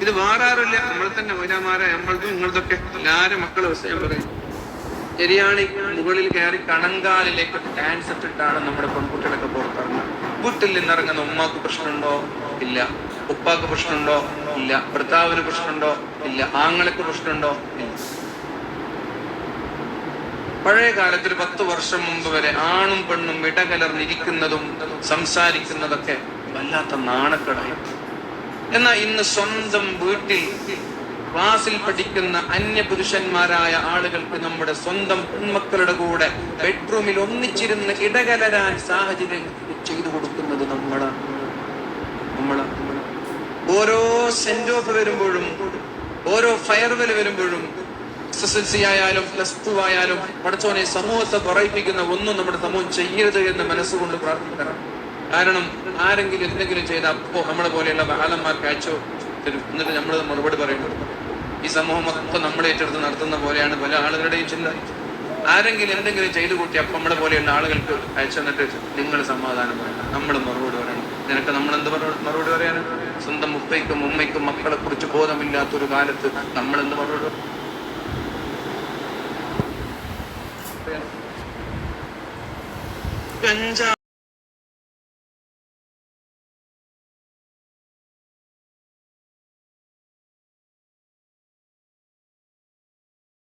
ഇത് വേറാറില്ല, നമ്മൾ തന്നെ ഒരാമാരെ നമ്മളതും നിങ്ങളതൊക്കെ എല്ലാരും മക്കളെ വിഷയം പറയും. ശരിയാണ്, മുകളിൽ കയറി കണങ്കാലിലേക്ക് ഡാൻസ് ഇട്ടിട്ടാണ് നമ്മുടെ പെൺകുട്ടികളൊക്കെ പുറത്തിറങ്ങുന്നത്. വീട്ടിൽ നിന്നിറങ്ങുന്ന ഉമ്മാക്ക് പ്രശ്നമുണ്ടോ? ഇല്ല. ഉപ്പാക്ക് പ്രശ്നമുണ്ടോ? ഇല്ല. ഭർത്താവിന് പ്രശ്നമുണ്ടോ? ഇല്ല. ആങ്ങൾക്ക് പ്രശ്നമുണ്ടോ? ഇല്ല. പഴയ കാലത്ത് ഒരു 10 വർഷം മുമ്പ് വരെ ആണും പെണ്ണും ഇടകലർന്നിരിക്കുന്നതും സംസാരിക്കുന്നതൊക്കെ വല്ലാത്ത നാണക്കേടായി. എന്നാൽ ഇന്ന് സ്വന്തം വീട്ടിൽ ക്ലാസ്സിൽ പഠിക്കുന്ന അന്യ പുരുഷന്മാരായ ആളുകൾക്ക് നമ്മുടെ സ്വന്തം പെൺമക്കളുടെ കൂടെ ബെഡ്റൂമിൽ ഒന്നിച്ചിരുന്ന് ഇടകലരാൻ സാഹചര്യം ചെയ്തു കൊടുക്കുന്നത് നമ്മളാണ്. ഓരോ സെന്റ് ഓഫ് വരുമ്പോഴും, ഓരോ ഫയർവെൽ വരുമ്പോഴും, SSLC ആയാലും +2 ആയാലും പഠിച്ചോനെ സമൂഹത്തെ പറയിപ്പിക്കുന്ന ഒന്നും നമ്മുടെ സമൂഹം ചെയ്യരുത് എന്ന് മനസ്സുകൊണ്ട് പ്രാർത്ഥിക്കണം. കാരണം ആരെങ്കിലും എന്തെങ്കിലും ചെയ്ത അപ്പോ നമ്മളെ പോലെയുള്ള ബാലന്മാർക്ക് അയച്ചോ തരും. എന്നിട്ട് നമ്മൾ മറുപടി പറയുന്നത് ഈ സമൂഹം മൊത്തം നമ്മളെ ഏറ്റെടുത്ത് നടത്തുന്ന പോലെയാണ് പല ആളുകളുടെയും ചിന്ത. ആരെങ്കിലും എന്തെങ്കിലും ചെയ്തു കൂട്ടി അപ്പം നമ്മളെ പോലെയുള്ള ആളുകൾക്ക് അയച്ചു തന്നിട്ട് നിങ്ങൾ സമാധാനം പറയണം, നമ്മൾ മറുപടി പറയണം. നിനക്ക് നമ്മളെന്ത് മറുപടി പറയാനും? സ്വന്തം ഉപ്പയ്ക്കും ഉമ്മയ്ക്കും മക്കളെ കുറിച്ച് ബോധമില്ലാത്തൊരു കാലത്ത് നമ്മളെന്ത് മറുപടി